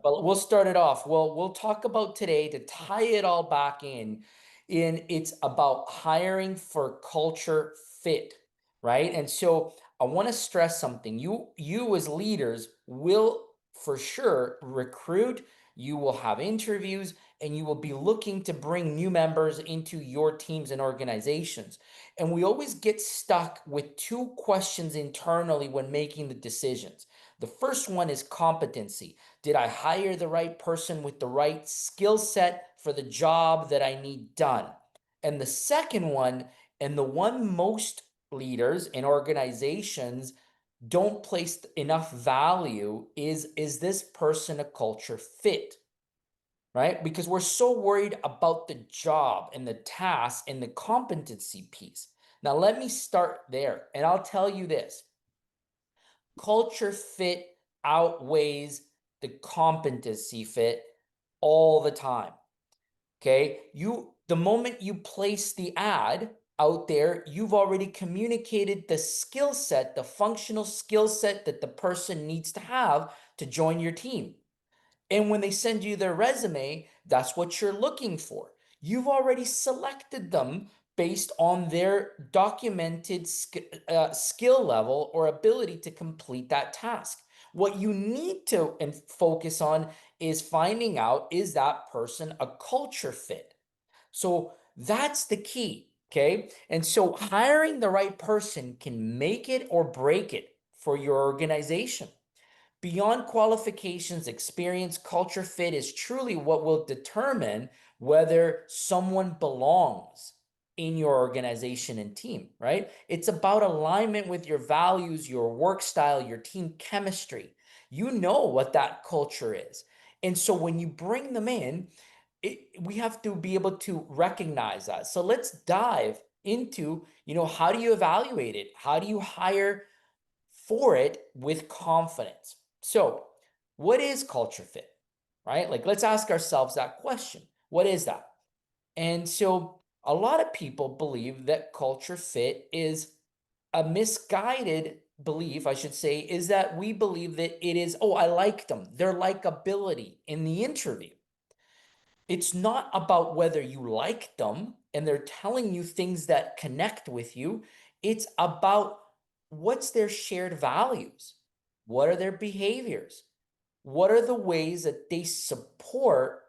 Well, we'll start it off. Well, we'll talk about today to tie it all back in it's about hiring for culture fit, right? And so I want to stress something. You as leaders will for sure recruit, you will have interviews, and you will be looking to bring new members into your teams and organizations. And we always get stuck with two questions internally when making the decisions. The first one is competency. Did I hire the right person with the right skill set for the job that I need done? And the second one, and the one most leaders and organizations don't place enough value is this person a culture fit? Right? Because we're so worried about the job and the task and the competency piece. Now, let me start there. And I'll tell you this: culture fit outweighs the competency fit all the time. Okay. The moment you place the ad out there, you've already communicated the skill set, the functional skill set that the person needs to have to join your team. And when they send you their resume, that's what you're looking for. You've already selected them based on their documented skill level or ability to complete that task. What you need to and focus on is finding out, is that person a culture fit? So that's the key. Okay. And so hiring the right person can make it or break it for your organization. Beyond qualifications, experience, culture fit is truly what will determine whether someone belongs in your organization and team, right? It's about alignment with your values, your work style, your team chemistry. You know what that culture is. And so when you bring them in, we have to be able to recognize that. So let's dive into, how do you evaluate it? How do you hire for it with confidence? So, what is culture fit? Right? Like, let's ask ourselves that question. What is that? And so, a lot of people believe that culture fit is a misguided belief, I should say, is that we believe that it is, oh, I like them, their likability in the interview. It's not about whether you like them and they're telling you things that connect with you. It's about what's their shared values? What are their behaviors? What are the ways that they support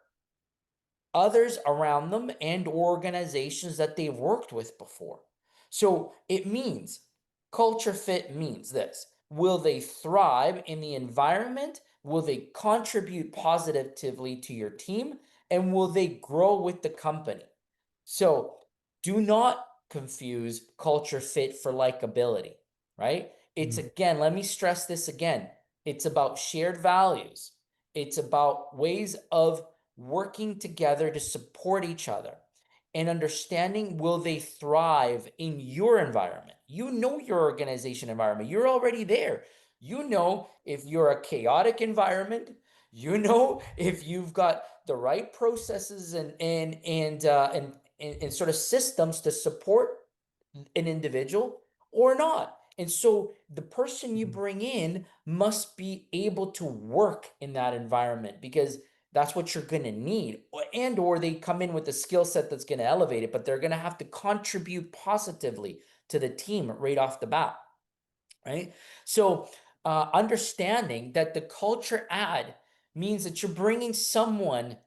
others around them and organizations that they've worked with before? So it means culture fit means this: will they thrive in the environment? Will they contribute positively to your team? And will they grow with the company? So do not confuse culture fit for likability, right? It's Mm. again, let me stress this again. It's about shared values. It's about ways of working together to support each other and understanding, will they thrive in your environment? You know your organization environment. You're already there. You know if you're a chaotic environment, you know if you've got the right processes and sort of systems to support an individual or not. And so the person you Mm. bring in must be able to work in that environment, because that's what you're going to need. And or they come in with a skill set that's going to elevate it, but they're going to have to contribute positively to the team right off the bat, right? So understanding that the culture ad means that you're bringing someone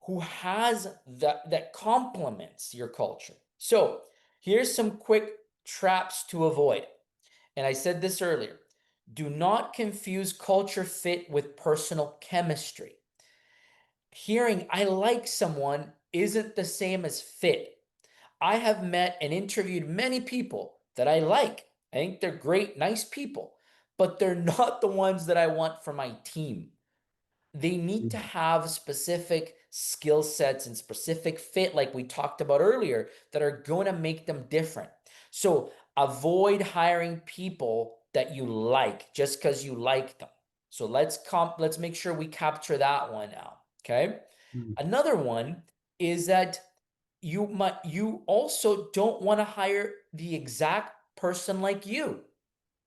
who has that complements your culture. So here's some quick traps to avoid. And I said this earlier: do not confuse culture fit with personal chemistry. Hearing I like someone isn't the same as fit. I have met and interviewed many people that I like. I think they're great, nice people, but they're not the ones that I want for my team. They need to Mm. have specific skill sets and specific fit, like we talked about earlier, that are going to make them different. So avoid hiring people that you like just because you like them. So let's make sure we capture that one now. Okay. Mm. Another one is that you also don't want to hire the exact person like you,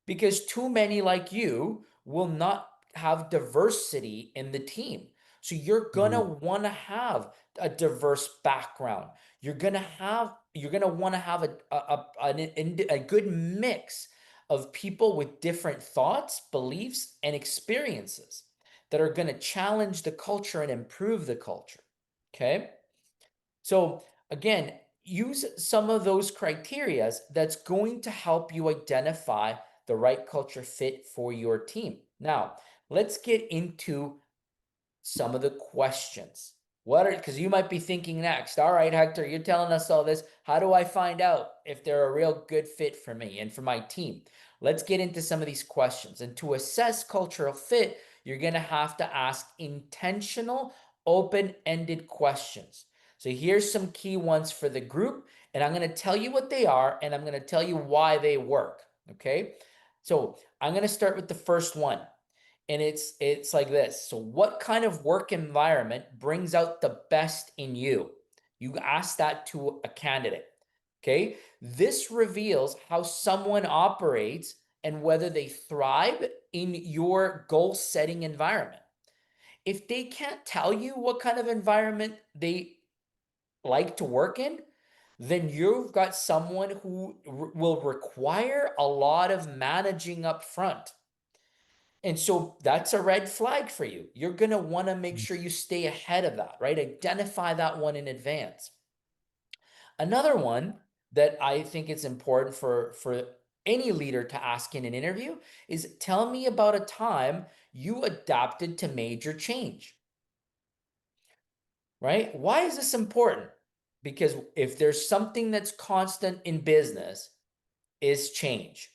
because too many like you will not have diversity in the team. So you're gonna Mhm. want to have a diverse background. You're gonna want to have a good mix of people with different thoughts, beliefs, and experiences that are going to challenge the culture and improve the culture. Okay. So again, use some of those criterias that's going to help you identify the right culture fit for your team. Now, let's get into some of the questions. What are, because you might be thinking next, all right, Hector, you're telling us all this. How do I find out if they're a real good fit for me and for my team? Let's get into some of these questions. And to assess cultural fit, you're going to have to ask intentional, open ended questions. So here's some key ones for the group, and I'm going to tell you what they are, and I'm going to tell you why they work. Okay. So I'm going to start with the first one, and it's like this. So what kind of work environment brings out the best in you? You ask that to a candidate. Okay, this reveals how someone operates and whether they thrive in your goal setting environment. If they can't tell you what kind of environment they like to work in, then you've got someone who will require a lot of managing up front. And so that's a red flag for you. You're going to want to make Mm. sure you stay ahead of that, right? Identify that one in advance. Another one that I think it's important for any leader to ask in an interview is, tell me about a time you adapted to major change, right? Why is this important? Because if there's something that's constant in business, is change.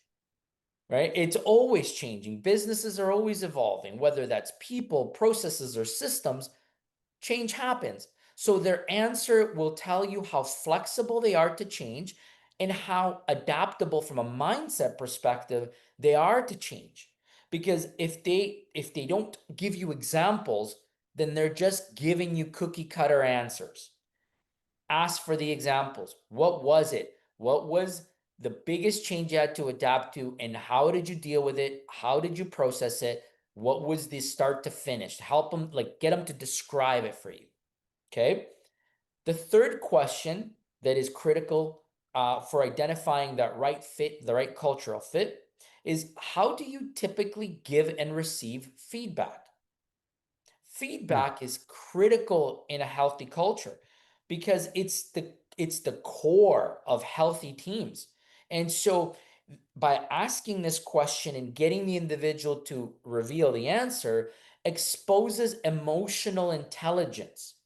Right? It's always changing. Businesses are always evolving, whether that's people, processes, or systems, change happens. So their answer will tell you how flexible they are to change and how adaptable from a mindset perspective they are to change. Because if they don't give you examples, then they're just giving you cookie cutter answers. Ask for the examples. What was it? What was the biggest change you had to adapt to, and how did you deal with it? How did you process it? What was the start to finish? Help them, like, get them to describe it for you. Okay. The third question that is critical for identifying that right fit, the right cultural fit, is how do you typically give and receive feedback? Mm. Feedback is critical in a healthy culture because it's the core of healthy teams. And so by asking this question and getting the individual to reveal the answer exposes emotional intelligence.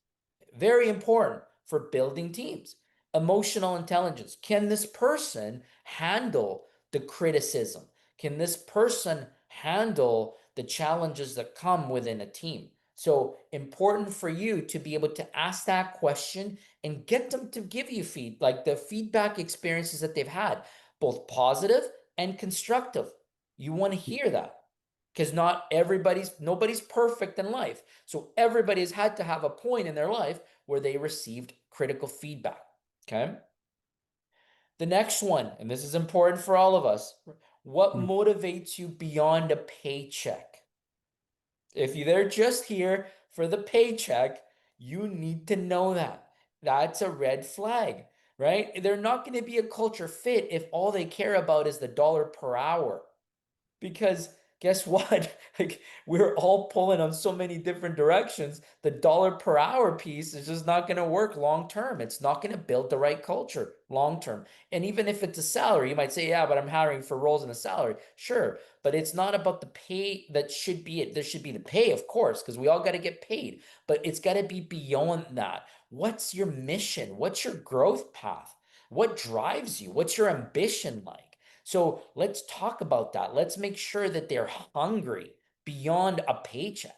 Very important for building teams. Emotional intelligence. Can this person handle the criticism? Can this person handle the challenges that come within a team? So important for you to be able to ask that question and get them to give you like the feedback experiences that they've had, both positive and constructive. You want to hear that because nobody's perfect in life. So everybody has had to have a point in their life where they received critical feedback. Okay. The next one, and this is important for all of us, what Mm. motivates you beyond a paycheck? If they're just here for the paycheck, you need to know that. That's a red flag, right? They're not going to be a culture fit if all they care about is the dollar per hour. Because guess what? Like, we're all pulling on so many different directions. The dollar per hour piece is just not going to work long term. It's not going to build the right culture long term. And even if it's a salary, you might say, yeah, but I'm hiring for roles in a salary. Sure. But it's not about the pay that should be it. There should be the pay, of course, because we all got to get paid. But it's got to be beyond that. What's your mission? What's your growth path? What drives you? What's your ambition like? So let's talk about that. Let's make sure that they're hungry beyond a paycheck,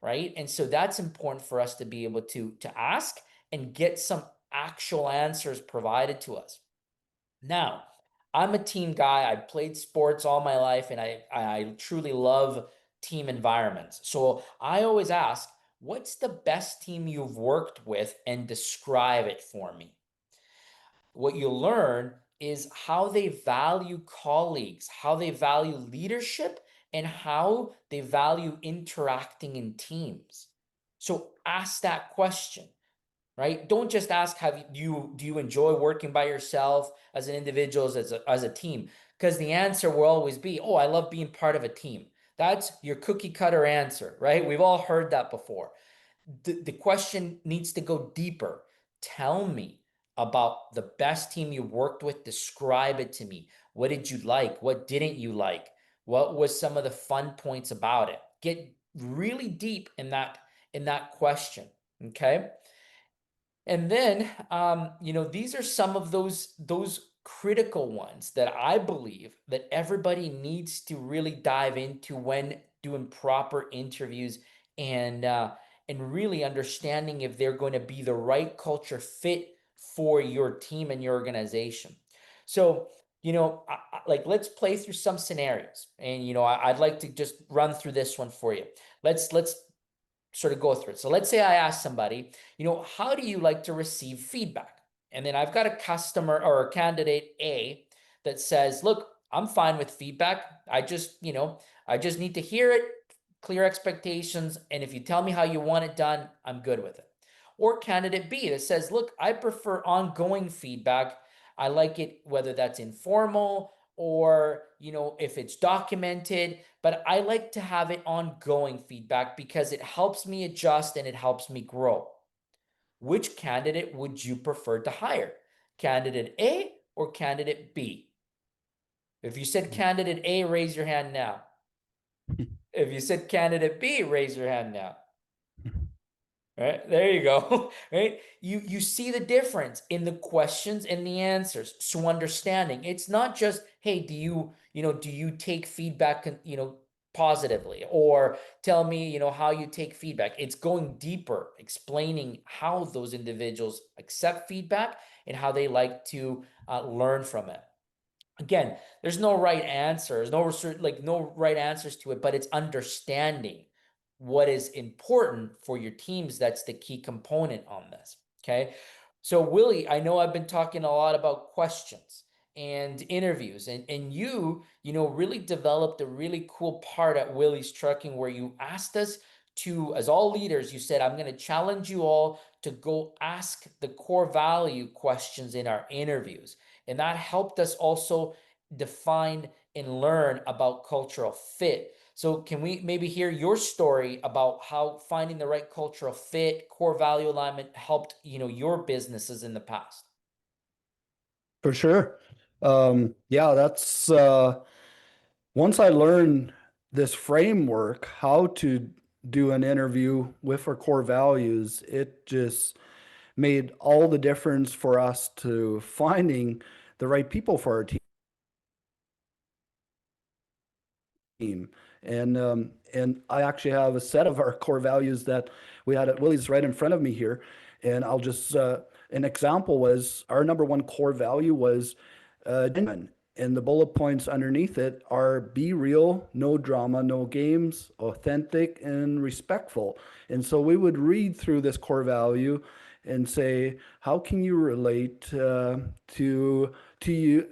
right? And so that's important for us to be able to ask and get some actual answers provided to us. Now, I'm a team guy. I played sports all my life, and I truly love team environments. So I always ask, what's the best team you've worked with, and describe it for me. What you learn is how they value colleagues, how they value leadership, and how they value interacting in teams. So ask that question, right? Don't just ask, do you enjoy working by yourself as an individual, as a team? Because the answer will always be, oh, I love being part of a team. That's your cookie cutter answer, right? We've all heard that before. The question needs to go deeper. Tell me about the best team you worked with. Describe it to me. What did you like? What didn't you like? What was some of the fun points about it? Get really deep in that question. Okay. And then, these are some of those critical ones that I believe that everybody needs to really dive into when doing proper interviews and really understanding if they're going to be the right culture fit for your team and your organization. So, like let's play through some scenarios, and I'd like to just run through this one for you. Let's sort of go through it. So let's say I ask somebody, how do you like to receive feedback? And then I've got a customer or a candidate A that says, look, I'm fine with feedback. I just need to hear it, clear expectations. And if you tell me how you want it done, I'm good with it. Or candidate B that says, look, I prefer ongoing feedback. I like it whether that's informal or, if it's documented, but I like to have it ongoing feedback because it helps me adjust and it helps me grow. Which candidate would you prefer to hire? Candidate A or candidate B? If you said candidate A, raise your hand now. If you said candidate B, raise your hand now. Right, there you go. Right, you see the difference in the questions and the answers. So understanding, it's not just, hey, do you take feedback, positively, or tell me, how you take feedback. It's going deeper, explaining how those individuals accept feedback and how they like to learn from it. Again, there's no right answers, no right answers to it, but it's understanding what is important for your teams. That's the key component on this. Okay. So Willie, I know I've been talking a lot about questions and interviews, and really developed a really cool part at Willie's Trucking where you asked us to, as all leaders, you said, I'm going to challenge you all to go ask the core value questions in our interviews. And that helped us also define and learn about cultural fit. So can we maybe hear your story about how finding the right cultural fit, core value alignment helped, your businesses in the past? For sure. Yeah, that's once I learned this framework, how to do an interview with our core values, it just made all the difference for us to finding the right people for our team. And I actually have a set of our core values that we had at Willie's right in front of me here. And I'll just an example was our number one core value was genuine. And the bullet points underneath it are be real, no drama, no games, authentic and respectful. And so we would read through this core value and say, how can you relate to you?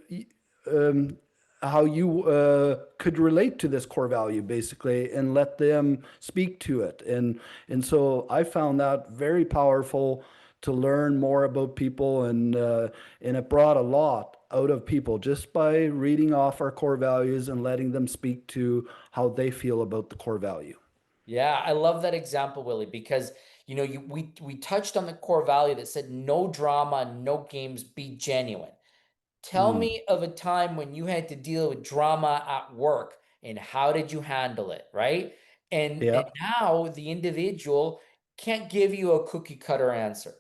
How you could relate to this core value basically and let them speak to it, and so I found that very powerful to learn more about people, and it brought a lot out of people just by reading off our core values and letting them speak to how they feel about the core value. Yeah, I love that example, Willie, because we touched on the core value that said no drama, no games, be genuine. Tell Mm. me of a time when you had to deal with drama at work and how did you handle it, right? And Yeah. now the individual can't give you a cookie cutter answer.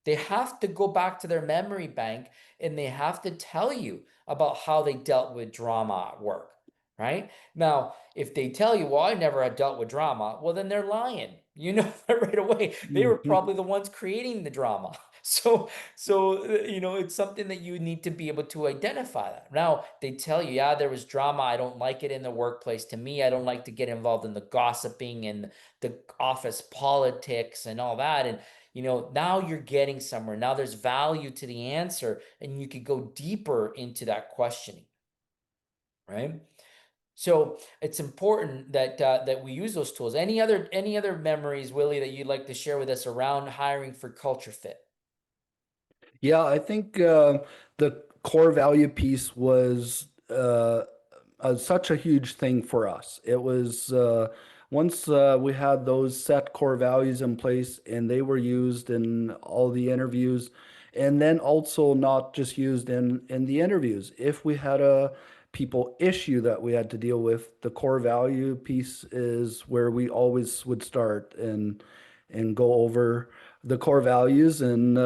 They have to go back to their memory bank and they have to tell you about how they dealt with drama at work, right? Now, if they tell you, well, I never had dealt with drama, well, then they're lying. You know that right away. They were Mhm. probably the ones creating the drama. So, it's something that you need to be able to identify that. Now, they tell you, yeah, there was drama. I don't like it in the workplace. To me, I don't like to get involved in the gossiping and the office politics and all that. And, now you're getting somewhere. Now there's value to the answer, and you could go deeper into that questioning, right? So it's important that that we use those tools. Any other memories, Willie, that you'd like to share with us around hiring for culture fit? Yeah, I think the core value piece was such a huge thing for us. It was once we had those set core values in place and they were used in all the interviews, and then also not just used in the interviews. If we had a people issue that we had to deal with, the core value piece is where we always would start and go over the core values and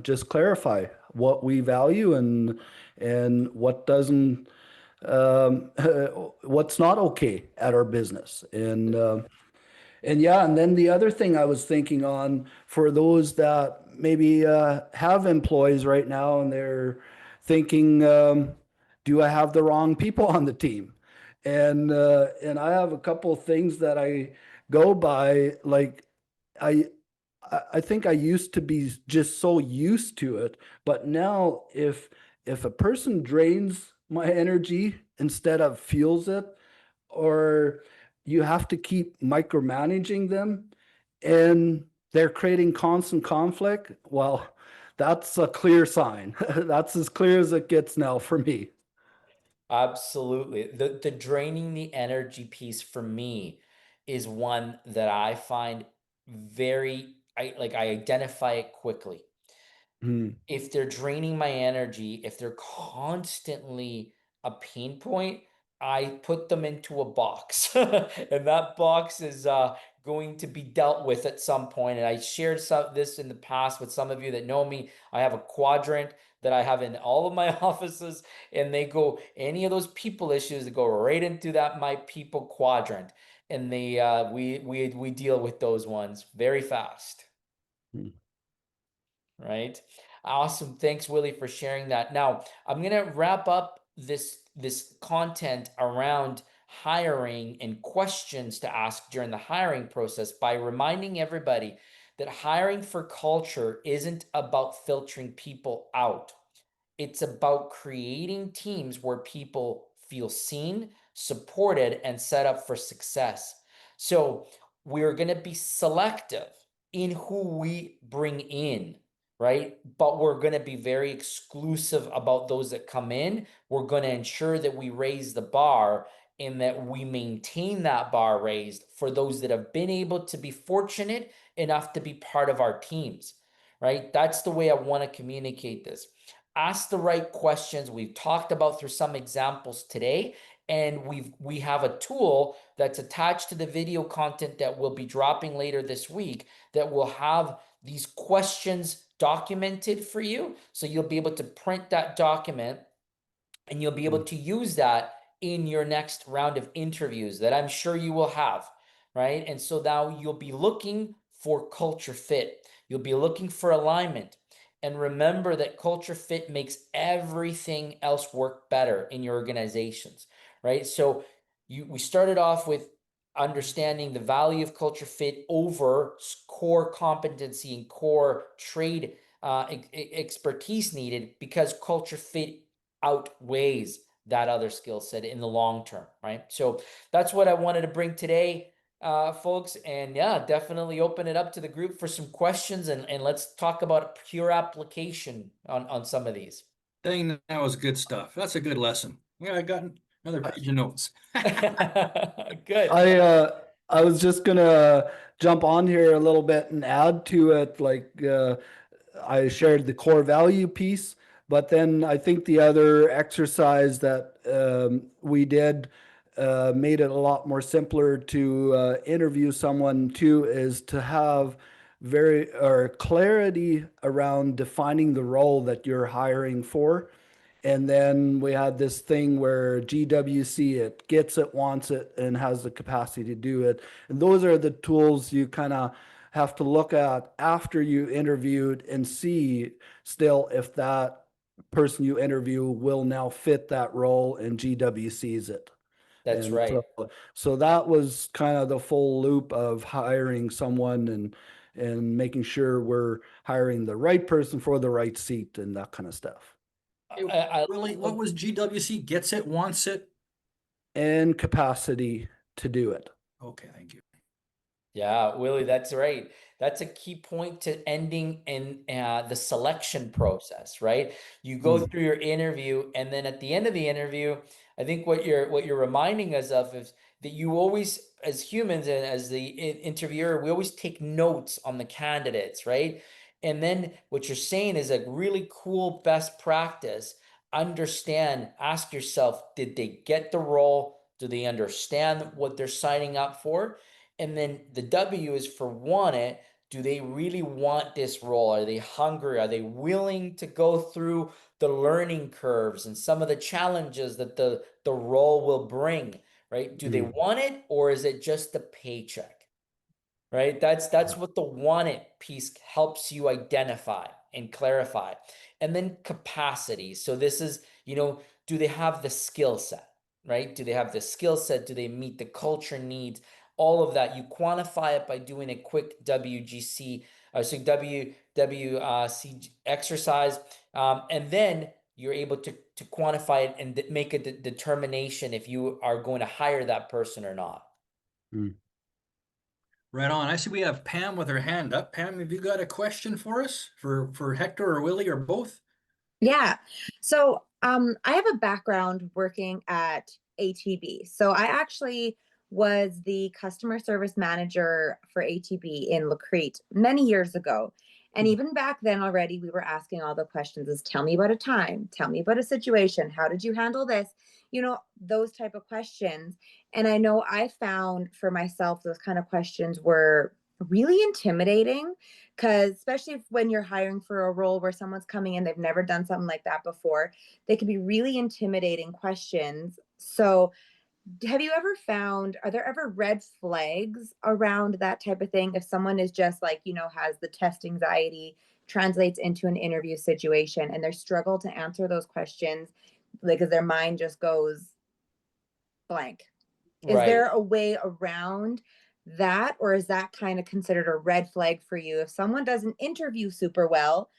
just clarify what we value and what doesn't what's not okay at our business and yeah, and then the other thing I was thinking on for those that maybe have employees right now and they're thinking, do I have the wrong people on the team? And I have a couple of things that I go by. Like I I think I used to be just so used to it, but now if a person drains my energy instead of fuels it, or you have to keep micromanaging them and they're creating constant conflict, well, that's a clear sign. That's as clear as it gets now for me. Absolutely. The draining the energy piece for me is one that I find very I identify it quickly. Hmm. If they're draining my energy, if they're constantly a pain point, I put them into a box. And that box is going to be dealt with at some point. And I shared this in the past with some of you that know me. I have a quadrant that I have in all of my offices, and they go any of those people issues that go right into that my people quadrant. And we deal with those ones very fast. Hmm. Right? Awesome. Thanks, Willie, for sharing that. Now, I'm gonna wrap up this content around hiring and questions to ask during the hiring process by reminding everybody that hiring for culture isn't about filtering people out. It's about creating teams where people feel seen, supported, and set up for success. So we're going to be selective in who we bring in, right? But we're going to be very exclusive about those that come in. We're going to ensure that we raise the bar and that we maintain that bar raised for those that have been able to be fortunate enough to be part of our teams, right? That's the way I want to communicate this. Ask the right questions. We've talked about through some examples today, and we have a tool that's attached to the video content that will be dropping later this week that will have these questions documented for you. So you'll be able to print that document and you'll be able to use that in your next round of interviews that I'm sure you will have, right? And so now you'll be looking for culture fit. You'll be looking for alignment. And remember that culture fit makes everything else work better in your organizations, right? So we started off with understanding the value of culture fit over core competency and core trade expertise needed because culture fit outweighs that other skill set in the long term, right? So that's what I wanted to bring today, folks. And yeah, definitely open it up to the group for some questions and let's talk about pure application on some of these. Dang, that was good stuff. That's a good lesson. Yeah, I got another page of notes. Good. I I was just gonna jump on here a little bit and add to it. Like I shared the core value piece, but then I think the other exercise that we did made it a lot more simpler to interview someone too, is to have very or clarity around defining the role that you're hiring for. And then we had this thing where GWC it, gets it, wants it, and has the capacity to do it. And those are the tools you kind of have to look at after you interviewed and see still if that person you interview will now fit that role and GWC's it. That's And right. so that was kind of the full loop of hiring someone and making sure we're hiring the right person for the right seat and that kind of stuff. Hey, I Willie, what was GWC? Gets it, wants it? and capacity to do it. Okay, thank you. Yeah, Willie, that's right. That's a key point to ending in the selection process, right? You go Mm, through your interview, and then at the end of the interview, I think what you're reminding us of is that you always, as humans and as the interviewer, we always take notes on the candidates, right? And then what you're saying is a really cool best practice. Understand, ask yourself, did they get the role? Do they understand what they're signing up for? And then the W is for want it. Do they really want this role? Are they hungry? Are they willing to go through the learning curves and some of the challenges that the role will bring, right? Do they mm, want it, or is it just a paycheck? Right? That's what the want it piece helps you identify and clarify. And then capacity. So this is, do they have the skill set, right? Do they have the skill set? Do they meet the culture needs? All of that. You quantify it by doing a quick WGC, WWC exercise. And then you're able to quantify it and make a determination if you are going to hire that person or not. mm. Right on. I see we have Pam with her hand up. Pam, have you got a question for us for Hector or Willie or both? Yeah. So I have a background working at ATB. So I actually was the customer service manager for ATB in Lacrete many years ago. And even back then already, we were asking all the questions is tell me about a time, tell me about a situation, how did you handle this? Those type of questions. And I know I found for myself, those kind of questions were really intimidating because especially when you're hiring for a role where someone's coming in, they've never done something like that before, they can be really intimidating questions. So have you ever found, are there ever red flags around that type of thing if someone is just like, has the test anxiety, translates into an interview situation and they struggle to answer those questions, like as their mind just goes blank? Is Right. there a way around that, or is that kind of considered a red flag for you if someone doesn't interview super well,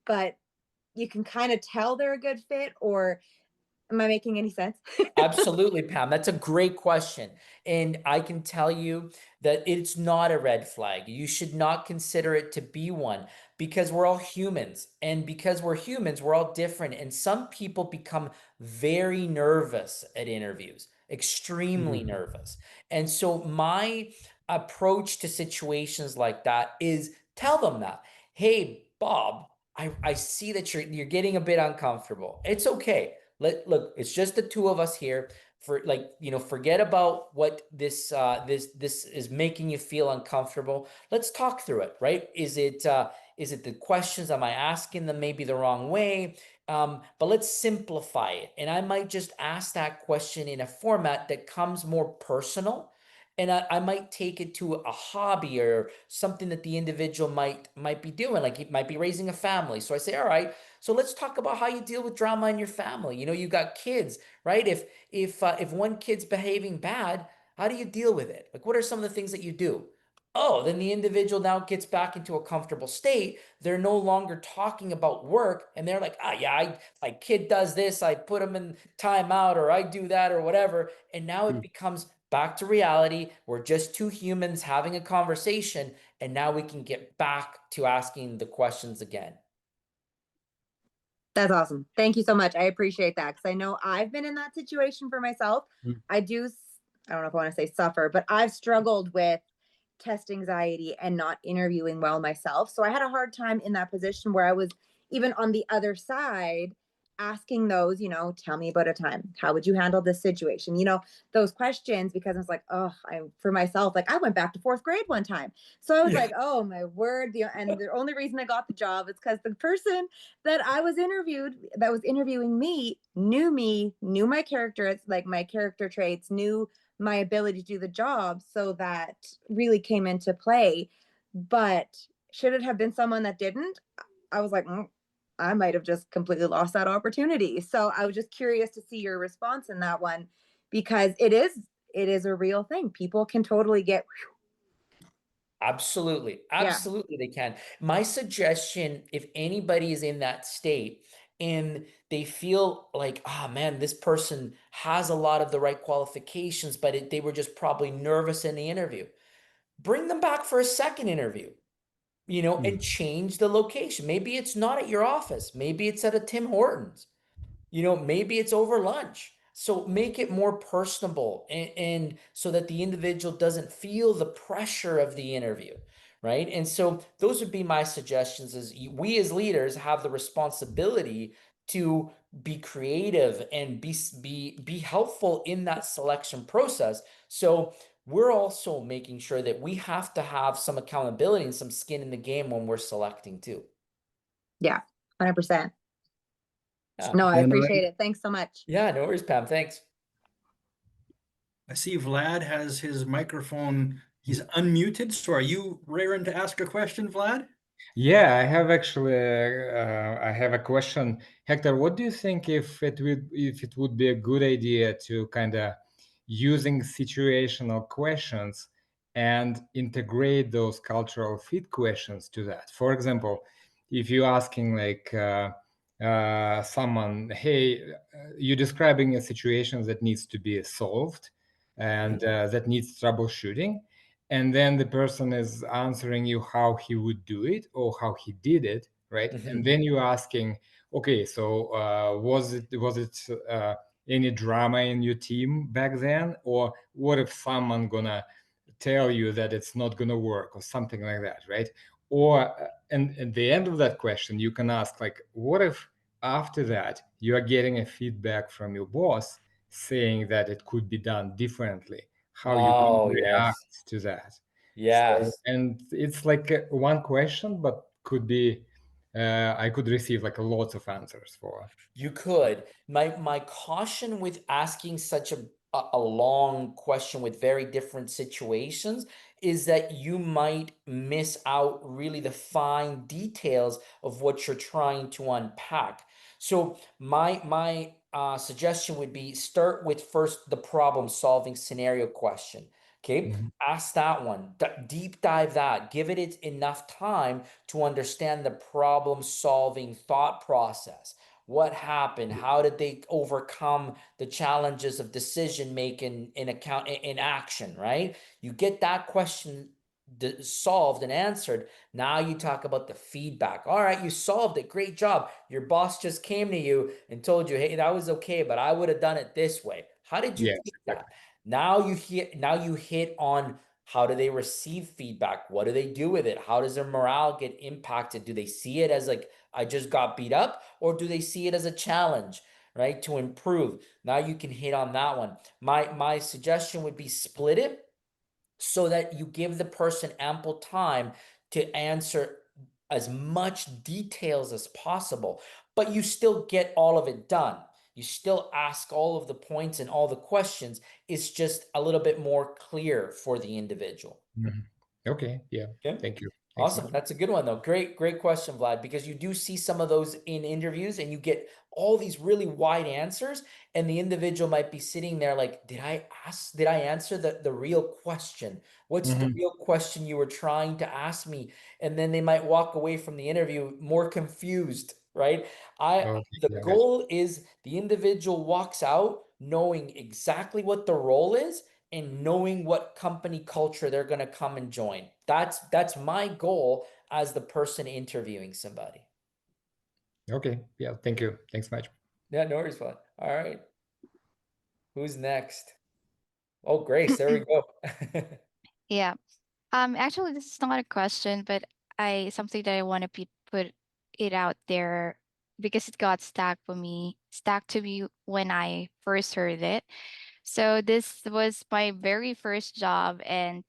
but you can kind of tell they're a good fit? Or am I making any sense? Absolutely, Pam. That's a great question. And I can tell you that it's not a red flag. You should not consider it to be one because we're all humans. And because we're humans, we're all different. And some people become very nervous at interviews, extremely Mhm. nervous. And so my approach to situations like that is tell them that, hey, Bob, I see that you're getting a bit uncomfortable. It's okay. Look, it's just the two of us here. Forget about what this is making you feel uncomfortable. Let's talk through it, right? Is it the questions? Am I asking them maybe the wrong way? But let's simplify it. And I might just ask that question in a format that comes more personal. And I might take it to a hobby or something that the individual might be doing, like he might be raising a family. So I say, all right, so let's talk about how you deal with drama in your family. You got kids, right? If one kid's behaving bad, how do you deal with it? Like, what are some of the things that you do? Oh, then the individual now gets back into a comfortable state. They're no longer talking about work, and they're like, yeah, my kid does this. I put him in timeout, or I do that, or whatever. And now it Mm. becomes back to reality. We're just two humans having a conversation, and now we can get back to asking the questions again. That's awesome. Thank you so much. I appreciate that because I know I've been in that situation for myself. Mm. I do, I don't know if I want to say suffer, but I've struggled with test anxiety and not interviewing well myself. So I had a hard time in that position where I was even on the other side asking those, tell me about a time. How would you handle this situation? Those questions, because I was like, oh, for myself, like I went back to fourth grade one time. So I was Yeah. like, oh my word. And the only reason I got the job is because the person that was interviewing me, knew my character, it's like my character traits, knew my ability to do the job, so that really came into play. But should it have been someone that didn't? I was like, I might have just completely lost that opportunity. So I was just curious to see your response in that one, because it is a real thing. People can totally get, Absolutely. yeah. Absolutely, they can. My suggestion, if anybody is in that state, and they feel like, ah, man, this person has a lot of the right qualifications, but they were just probably nervous in the interview. Bring them back for a second interview, and change the location. Maybe it's not at your office. Maybe it's at a Tim Hortons. Maybe it's over lunch. So make it more personable, and so that the individual doesn't feel the pressure of the interview, right? And so those would be my suggestions, is we as leaders have the responsibility to be creative and be helpful in that selection process. So we're also making sure that we have to have some accountability and some skin in the game when we're selecting too. Yeah, 100%. Yeah. No, I And appreciate it. Thanks so much. Yeah, no worries, Pam. Thanks. I see Vlad has his microphone. He's unmuted. So are you raring to ask a question, Vlad? Yeah, I have actually I have a question. Hector, what do you think if it would be a good idea to kind of using situational questions and integrate those cultural fit questions to that? For example, if you're asking like someone, hey, you're describing a situation that needs to be solved and that needs troubleshooting, and then the person is answering you how he would do it or how he did it, right? And then you're asking, okay, so was it any drama in your team back then, or what if someone gonna tell you that it's not gonna work or something like that, right? Or and at the end of that question you can ask, like, what if after that you are getting a feedback from your boss saying that it could be done differently, how you going Oh, to react yes. to that? So, Yes. and it's like one question, but could be I could receive like lots of answers for. You could. My caution with asking such a long question with very different situations is that you might miss out really the fine details of what you're trying to unpack. So my suggestion would be, start with first the problem solving scenario question. Okay, Mhm. ask that one. Deep dive that. Give it enough time to understand the problem solving thought process. What happened? How did they overcome the challenges of decision making in action, right? You get that question solved and answered. Now you talk about the feedback. All right, you solved it. Great job. Your boss just came to you and told you, hey, that was okay, but I would have done it this way. How did you Yes, take that? exactly. Now you hit on, how do they receive feedback? What do they do with it? How does their morale get impacted? Do they see it as like, I just got beat up, or do they see it as a challenge, right, to improve? Now you can hit on that one. My suggestion would be, split it so that you give the person ample time to answer as much details as possible, but you still get all of it done. You still ask all of the points and all the questions. It's just a little bit more clear for the individual. Mhm. Okay, yeah. Okay. Thank you. Thanks so Awesome. much. That's a good one though. Great question, Vlad, because you do see some of those in interviews and you get all these really wide answers, and the individual might be sitting there like, did I answer the real question? What's the Mhm. real question you were trying to ask me? And then they might walk away from the interview more confused, right? Okay, The yeah, gotcha. goal is the individual walks out knowing exactly what the role is and knowing what company culture they're going to come and join. That's my goal as the person interviewing somebody. Okay, yeah, thank you. Thanks much. Yeah, no worries, bud. All right. Who's next? Oh, Grace, there we go. Yeah. Actually, this is not a question, but I something that I want to put it out there because it got stuck to me when I first heard it. So this was my very first job, and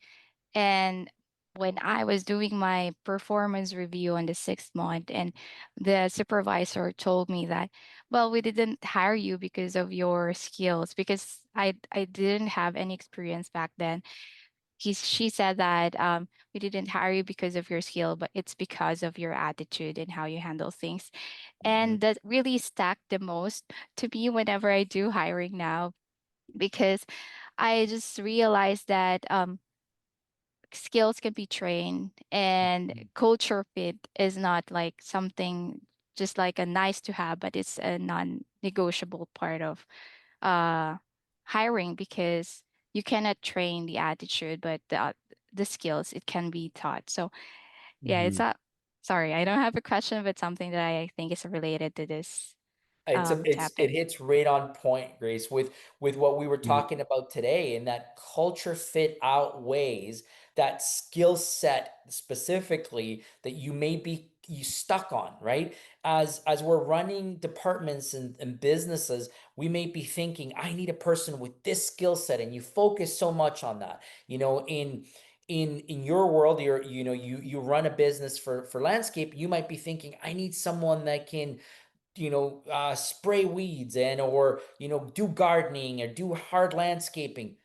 when I was doing my performance review on the 6th month, and the supervisor told me that, well, we didn't hire you because of your skills, because I didn't have any experience back then. She said that we didn't hire you because of your skill, but it's because of your attitude and how you handle things. Mhm. And that really stuck the most to me whenever I do hiring now, because I just realized that skills can be trained, and culture fit is not like something just like a nice to have, but it's a non-negotiable part of uh hiring, because you cannot train the attitude, but the skills, it can be taught. So yeah, it's Mhm. a sorry, I don't have a question, but something that I think is related to this It topic. hits right on point, Grace, with what we were Mhm. talking about today, and that culture fit outweighs that skill set specifically that you may be you stuck on, right? As we're running departments and businesses, we may be thinking, I need a person with this skill set, and you focus so much on that. You know, in your world, you run a business for landscape, you might be thinking, I need someone that can spray weeds and or do gardening or do hard landscaping.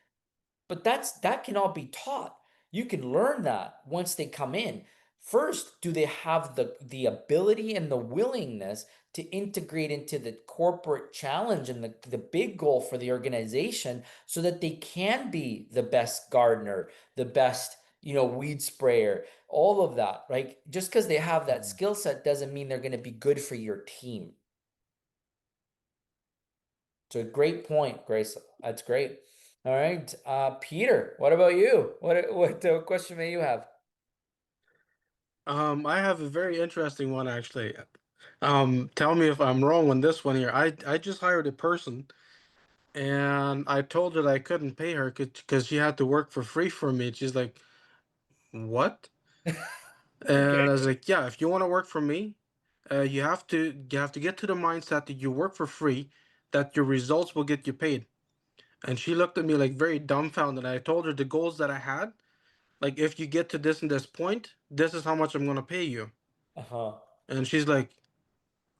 But that can all be taught. You can learn that once they come in. First, do they have the ability and the willingness to integrate into the corporate challenge and the big goal for the organization, so that they can be the best gardener, the best weed sprayer, all of that, right? Just because they have that skill set doesn't mean they're going to be good for your team. It's a great point, Grace. That's great. All right, Peter, what about you? What question may you have? I have a very interesting one actually. Tell me if I'm wrong on this one here. I just hired a person, and I told her that I couldn't pay her because she had to work for free for me. She's like, "What?" Okay. And I was like, "Yeah, if you want to work for me, you have to get to the mindset that you work for free, that your results will get you paid." And she looked at me like very dumbfounded. I told her the goals that I had, like if you get to this and this point, this is how much I'm gonna pay you. Uh-huh. And she's like,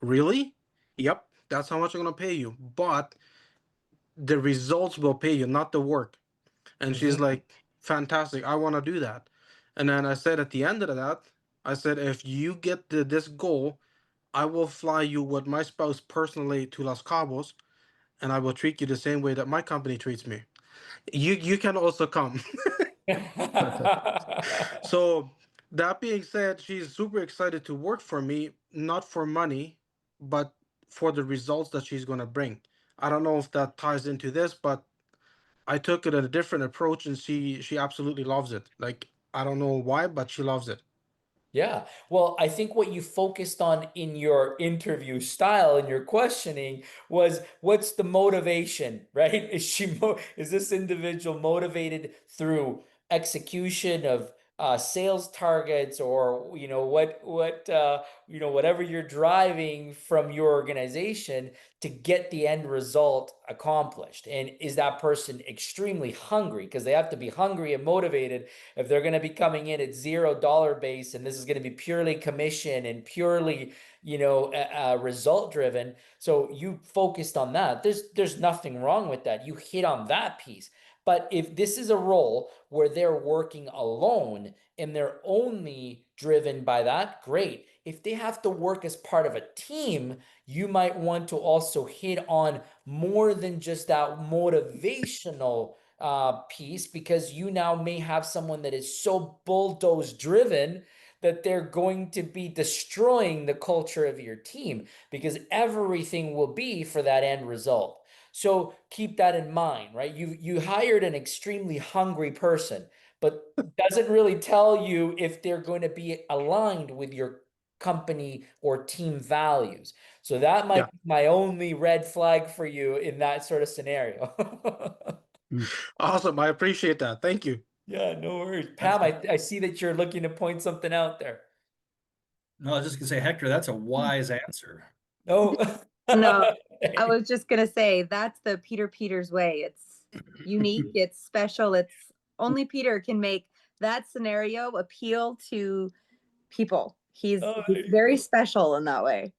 "Really?" "Yep, that's how much I'm gonna pay you. But the results will pay you, not the work." And she's Mhm. like, "Fantastic, I want to do that." And then I said at the end of that, I said, "If you get this goal, I will fly you with my spouse personally to Los Cabos, and I will treat you the same way that my company treats me. You can also come." So that being said, she's super excited to work for me, not for money, but for the results that she's going to bring. I don't know if that ties into this, but I took it at a different approach, and she absolutely loves it. Like, I don't know why, but she loves it. Yeah. Well, I think what you focused on in your interview style and your questioning was, what's the motivation, right? Is this individual motivated through execution of sales targets, or whatever you're driving from your organization to get the end result accomplished? And is that person extremely hungry? Because they have to be hungry and motivated if they're going to be coming in at $0 base, and this is going to be purely commission and purely result driven. So you focused on that. There's nothing wrong with that. You hit on that piece. But if this is a role where they're working alone and they're only driven by that, great. If they have to work as part of a team, you might want to also hit on more than just that motivational piece, because you now may have someone that is so bulldoze driven that they're going to be destroying the culture of your team, because everything will be for that end result. So keep that in mind, right? You hired an extremely hungry person, but doesn't really tell you if they're going to be aligned with your company or team values. So that might Yeah, be my only red flag for you in that sort of scenario. Mm. awesome. I appreciate that. Thank you. Yeah, no worries. That's Pam, I see that you're looking to point something out there. no, I was just gonna say, Hector, that's a wise answer. No. No, I was just gonna say that's the Peter Peters way. It's unique, it's special, it's only Peter can make that scenario appeal to people. Oh, He's there you very go. special in that way.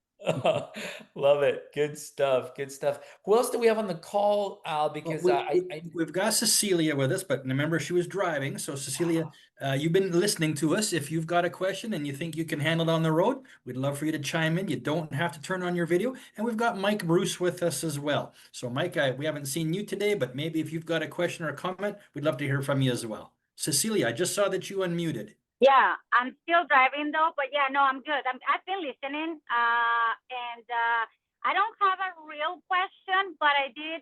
Love it. Good stuff. Good stuff. Who else do we have on the call, Al? Well, Because I we've got Cecilia with us, but remember she was driving. So Cecilia, you've been listening to us. If you've got a question and you think you can handle it on the road, we'd love for you to chime in. You don't have to turn on your video. And we've got Mike Bruce with us as well. So Mike, we haven't seen you today, but maybe if you've got a question or a comment, we'd love to hear from you as well. Cecilia, I just saw that you unmuted. Yeah, I'm still driving though, but yeah, no, I'm good. I've been listening, and I don't have a real question, but I did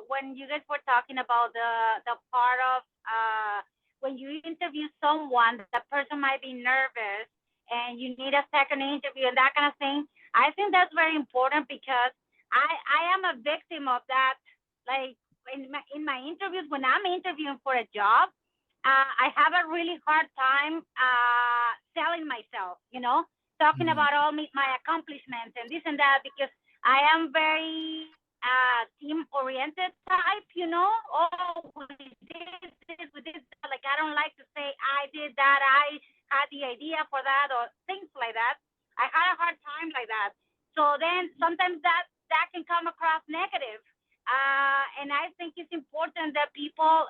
when you guys were talking about the part of when you interview someone, that person might be nervous, and you need a second interview and that kind of thing. I think that's very important because I am a victim of that. Like in my interviews, when I'm interviewing for a job, I have a really hard time selling myself, talking about all my accomplishments and this and that, because I am very team oriented type, Oh, we did this, we did that. Like, I don't like to say I did that, I had the idea for that, or things like that. I had a hard time like that. So then sometimes that can come across negative. And I think it's important that people,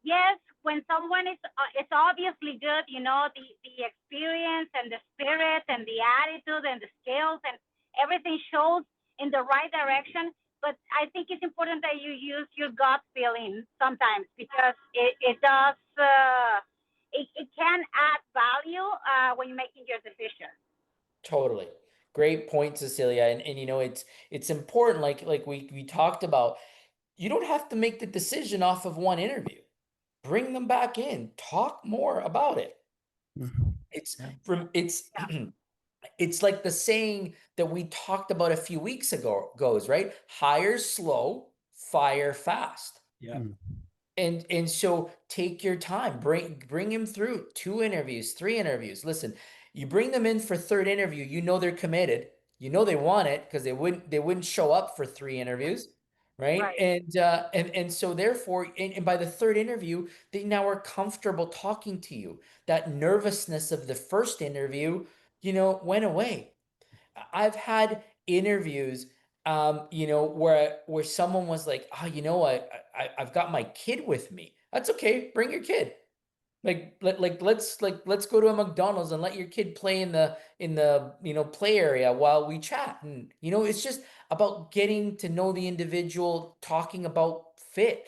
yes, when someone is it's obviously good, the experience and the spirit and the attitude and the skills and everything shows in the right direction. But I think it's important that you use your gut feeling sometimes, because it does it can add value when you're making your decision. Totally. Great point, Cecilia. And it's important, like we talked about, you don't have to make the decision off of one interview. Bring them back in, talk more about it. It's Yeah. from it's it's like the saying that we talked about a few weeks ago goes, right? Hire slow, fire fast. Yeah. And so take your time, bring him through 2 interviews, 3 interviews. Listen, you bring them in for 3rd interview, they're committed, they want it, because they wouldn't show up for 3 interviews, right? Right. And so therefore, and by the 3rd interview, they now are comfortable talking to you. That nervousness of the first interview, went away. I've had interviews, where someone was like, "Oh, I've got my kid with me." That's okay. Bring your kid. Let's go to a McDonald's and let your kid play in the play area while we chat. And it's just about getting to know the individual, talking about fit.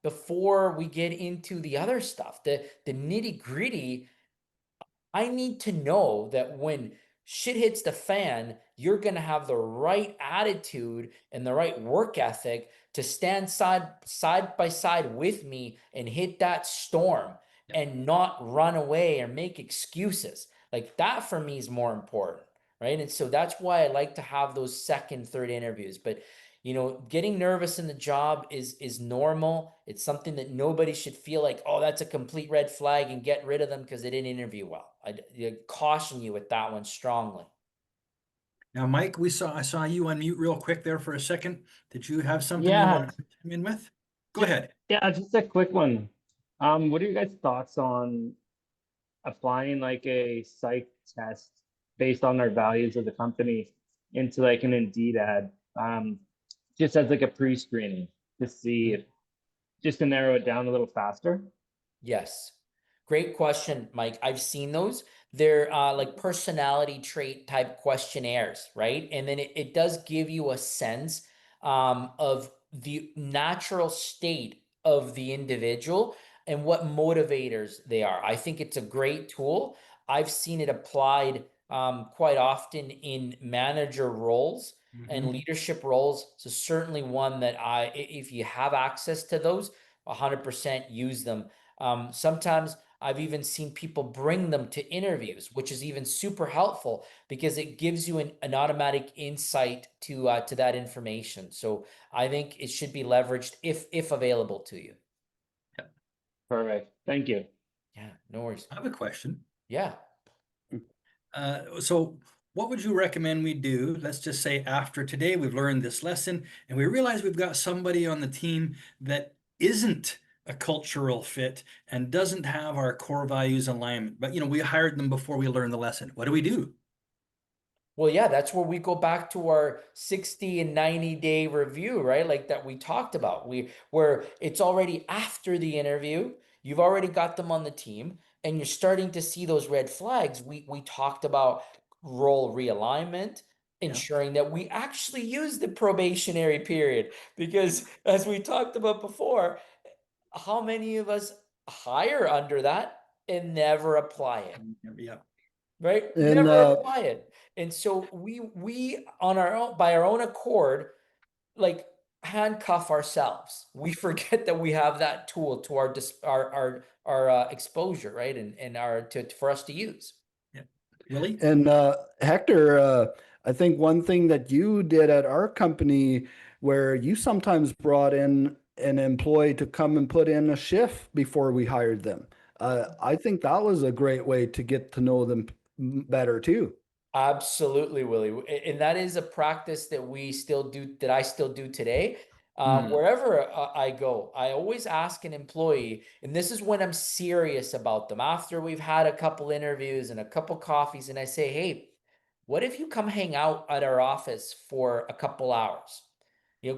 Before we get into the other stuff, the nitty gritty. I need to know that when shit hits the fan, you're going to have the right attitude and the right work ethic to stand side by side with me and hit that storm and not run away or make excuses. Like, that for me is more important, right? And so that's why I like to have those 2nd, 3rd interviews. But getting nervous in the job is normal. It's something that nobody should feel like, oh, that's a complete red flag, and get rid of them because they didn't interview well. I caution you with that one strongly. Now, Mike, I saw you unmute real quick there for a second. Did you have something you Yeah, wanted to come in with? Go ahead. yeah, just a quick one. What are your guys' thoughts on applying like a psych test based on our values of the company into like an Indeed ad, just as like a pre-screening to see if, just to narrow it down a little faster? Yes. Great question, Mike. I've seen those. They're like personality trait type questionnaires, right? And then it does give you a sense of the natural state of the individual and what motivators they are. I think it's a great tool. I've seen it applied quite often in manager roles and leadership roles. So certainly one that if you have access to those, 100% use them. Sometimes I've even seen people bring them to interviews, which is even super helpful because it gives you an automatic insight to that information. So I think it should be leveraged if available to you. Perfect. Thank you. Yeah, no worries. I have a question. Yeah. So what would you recommend we do? Let's just say after today, we've learned this lesson and we realize we've got somebody on the team that isn't a cultural fit and doesn't have our core values alignment. But we hired them before we learned the lesson. What do we do? Well, yeah, that's where we go back to our 60 and 90-day review, right? Like that we talked about. Where it's already after the interview, you've already got them on the team, and you're starting to see those red flags. We talked about role realignment, ensuring that we actually use the probationary period, because as we talked about before, how many of us hire under that and never apply it. Yeah. Right? And Never apply it. And so we on our own, by our own accord, like handcuff ourselves. We forget that we have that tool to our exposure, right? And for us to use. Yeah. Willie? And Hector, I think one thing that you did at our company where you sometimes brought in an employee to come and put in a shift before we hired them. I think that was a great way to get to know them better too. Absolutely, Willie. And that is a practice that we still do, that I still do today. Mhm. Wherever I go, I always ask an employee, and this is when I'm serious about them. After we've had a couple interviews and a couple coffees, and I say, hey, what if you come hang out at our office for a couple hours?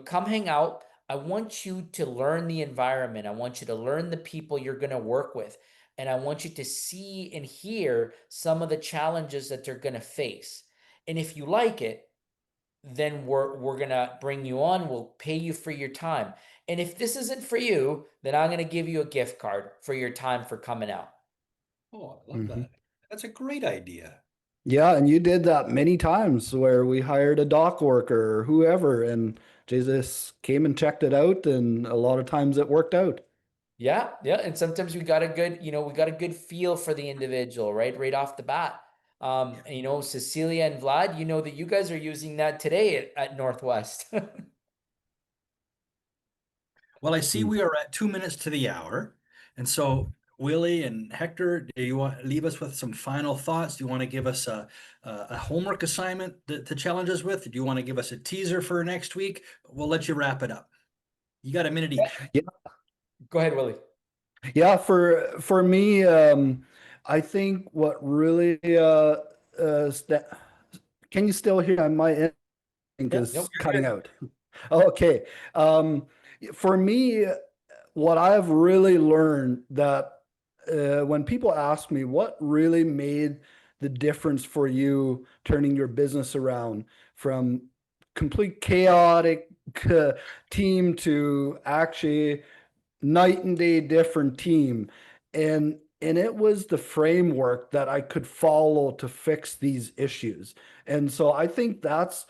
Come hang out. I want you to learn the environment. I want you to learn the people you're going to work with. And I want you to see and hear some of the challenges that they're going to face. And if you like it, then we're going to bring you on. We'll pay you for your time. And if this isn't for you, then I'm going to give you a gift card for your time for coming out. Oh, I love that. That's a great idea. Yeah, and you did that many times where we hired a dock worker or whoever, and Jesus came and checked it out, and a lot of times it worked out. Yeah, yeah. And sometimes we got a good feel for the individual, right off the bat. Cecilia and Vlad, that you guys are using that today at Northwest. Well, I see we are at 2 minutes to the hour. And so, Willie and Hector, do you want to leave us with some final thoughts? Do you want to give us a homework assignment to challenge us with? Do you want to give us a teaser for next week? We'll let you wrap it up. You got a minute each. Yeah. Go ahead, Willie. Yeah, for me, I think what really can you still hear my end Yeah, is nope, cutting out? Okay. For me, what I've really learned that when people ask me what really made the difference for you turning your business around from complete chaotic team to actually night and day different team, and it was the framework that I could follow to fix these issues. And so I think that's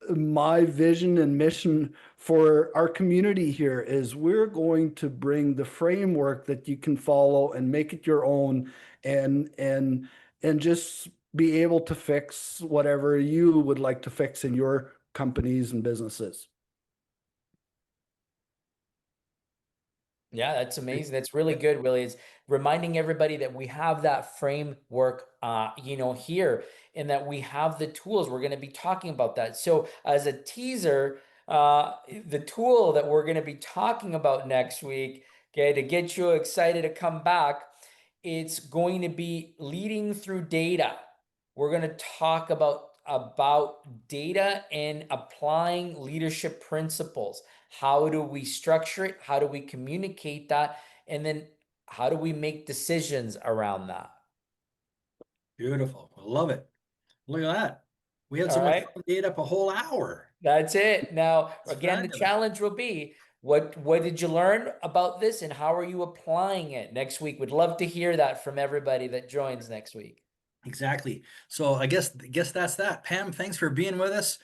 my vision and mission for our community here is we're going to bring the framework that you can follow and make it your own, and just be able to fix whatever you would like to fix in your companies and businesses. Yeah, that's amazing. That's really good, Willie. It's reminding everybody that we have that framework, here, and that we have the tools. We're going to be talking about that. So, as a teaser, the tool that we're going to be talking about next week, okay, to get you excited to come back, it's going to be leading through data. We're going to talk about data and applying leadership principles. How do we structure it? How do we communicate that? And then how do we make decisions around that? Beautiful. I love it. Look at that. We had All so much right. fun, ate up a whole hour. That's it. Now, That's again, the fabulous. challenge will be what did you learn about this and how are you applying it next week? We'd love to hear that from everybody that joins next week. Exactly. So I guess that's that. Pam, thanks for being with us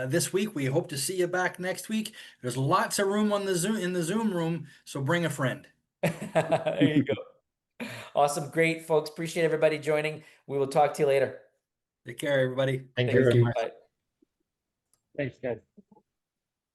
this week. We hope to see you back next week. There's lots of room on the Zoom room, so bring a friend. There you go. Awesome. Great, folks. Appreciate everybody joining. We will talk to you later. Take care, everybody. Thank you Thank very you. much. Bye. Thanks, guys.